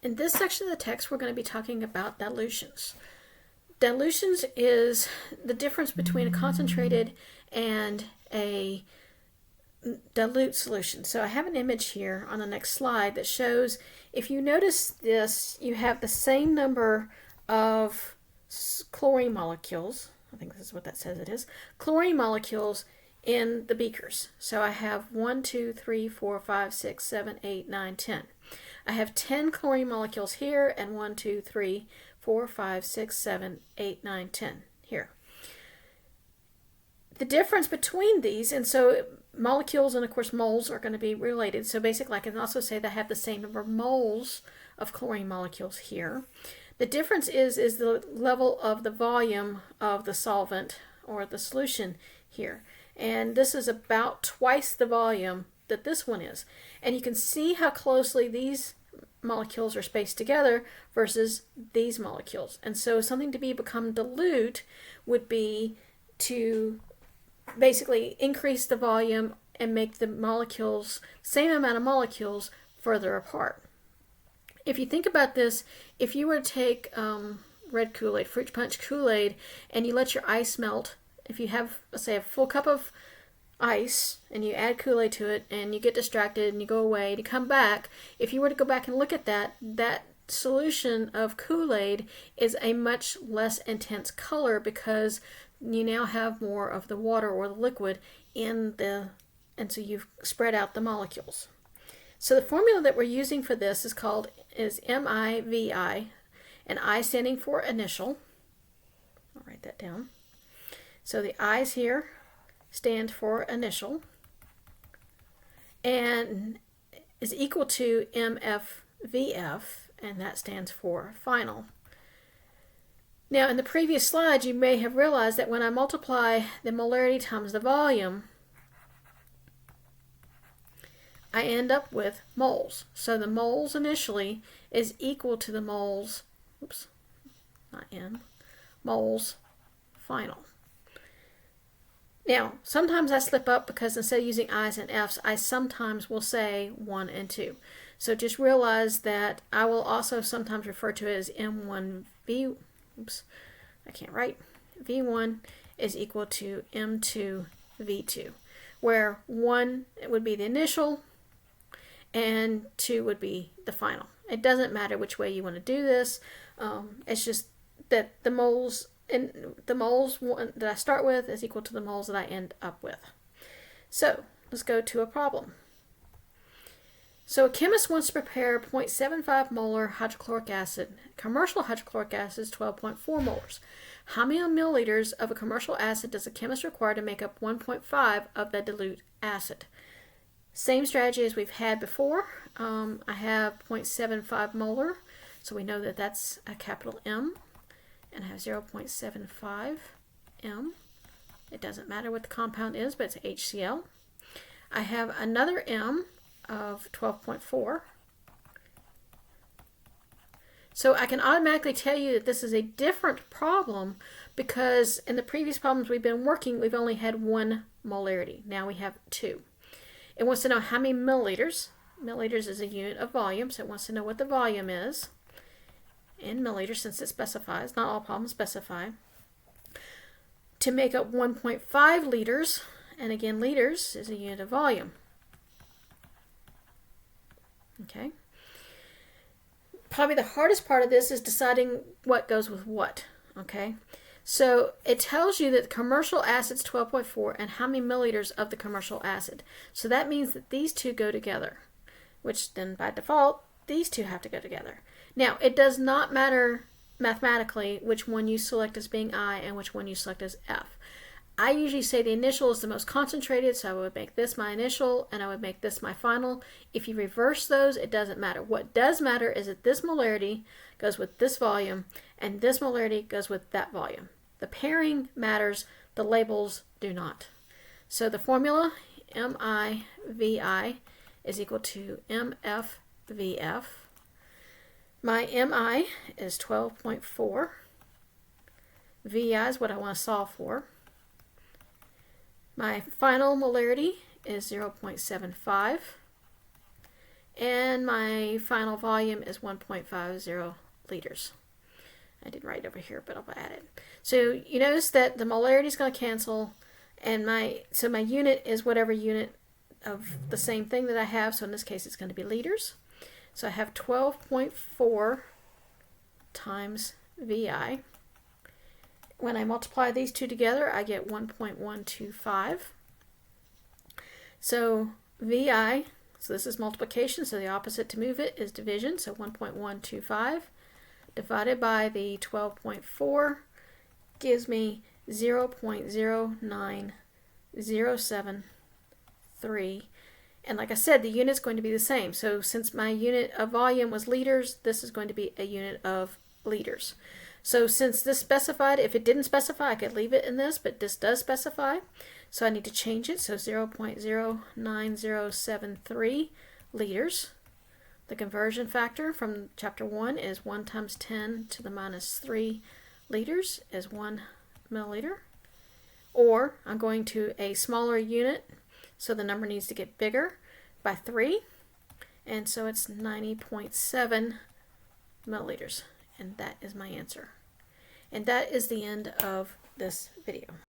In this section of the text, we're going to be talking about dilutions. Dilutions is the difference between a concentrated and a dilute solution. So I have an image here on the next slide that shows, if you notice this, you have the same number of chlorine molecules. I think this is what that says it is. Chlorine molecules in the beakers. So I have 1, 2, 3, 4, 5, 6, 7, 8, 9, 10. I have 10 chlorine molecules here and 1, 2, 3, 4, 5, 6, 7, 8, 9, 10 here. The difference between these, and so molecules and of course moles are going to be related. So basically I can also say that I have the same number of moles of chlorine molecules here. The difference is the level of the volume of the solvent or the solution here. And this is about twice the volume that this one is. And you can see how closely these molecules are spaced together versus these molecules. And so something to become dilute would be to basically increase the volume and make the molecules, same amount of molecules, further apart. If you think about this, if you were to take red Kool-Aid, fruit punch Kool-Aid, and you let your ice melt, if you have, let's say, a full cup of ice and you add Kool-Aid to it and you get distracted and you go away and you come back, if you were to go back and look at that solution of Kool-Aid is a much less intense color because you now have more of the water or the liquid and so you've spread out the molecules. So the formula that we're using for this is MIVI, and I standing for initial. I'll write that down. So the I's here stand for initial and is equal to MFVF, and that stands for final. Now in the previous slide you may have realized that when I multiply the molarity times the volume, I end up with moles. So the moles initially is equal to the moles, moles final. Now, sometimes I slip up because instead of using I's and F's, I sometimes will say 1 and 2. So just realize that I will also sometimes refer to it as M1V, V1 is equal to M2V2, where 1 would be the initial and 2 would be the final. It doesn't matter which way you want to do this. It's just that the moles that I start with is equal to the moles that I end up with. So let's go to a problem. So a chemist wants to prepare 0.75 molar hydrochloric acid. Commercial hydrochloric acid is 12.4 molars. How many milliliters of a commercial acid does a chemist require to make up 1.5 of the dilute acid? Same strategy as we've had before. I have 0.75 molar, so we know that that's a capital M, and I have 0.75 M. It doesn't matter what the compound is, but it's HCl. I have another M of 12.4. So I can automatically tell you that this is a different problem because in the previous problems we've been working, we've only had 1 molarity. Now we have 2. It wants to know how many milliliters. Milliliters is a unit of volume, so it wants to know what the volume is in milliliters since it specifies. Not all problems specify. To make up 1.5 liters, and again liters is a unit of volume. Okay. Probably the hardest part of this is deciding what goes with what. Okay. So it tells you that the commercial acid's 12.4 and how many milliliters of the commercial acid. So that means that these two go together, which then by default, these two have to go together. Now, it does not matter mathematically which one you select as being I and which one you select as F. I usually say the initial is the most concentrated, so I would make this my initial and I would make this my final. If you reverse those, it doesn't matter. What does matter is that this molarity goes with this volume and this molarity goes with that volume. The pairing matters, the labels do not. So the formula, MIVI, is equal to MFVF. My MI is 12.4. VI is what I want to solve for. My final molarity is 0.75. and my final volume is 1.50 liters. I didn't write it over here, but I'll add it. So you notice that the molarity is going to cancel, and my unit is whatever unit of the same thing that I have. So in this case, it's going to be liters. So I have 12.4 times VI. When I multiply these two together, I get 1.125. So VI, so this is multiplication, so the opposite to move it is division, so 1.125 divided by the 12.4 gives me 0.09073. And like I said, the unit's going to be the same. So since my unit of volume was liters, this is going to be a unit of liters. So since this specified, if it didn't specify, I could leave it in this, but this does specify. So I need to change it. So 0.09073 liters. The conversion factor from chapter 1 is 1 times 10 to the minus 3 liters is 1 milliliter. Or I'm going to a smaller unit, so the number needs to get bigger by 3. And so it's 90.7 milliliters. And that is my answer. And that is the end of this video.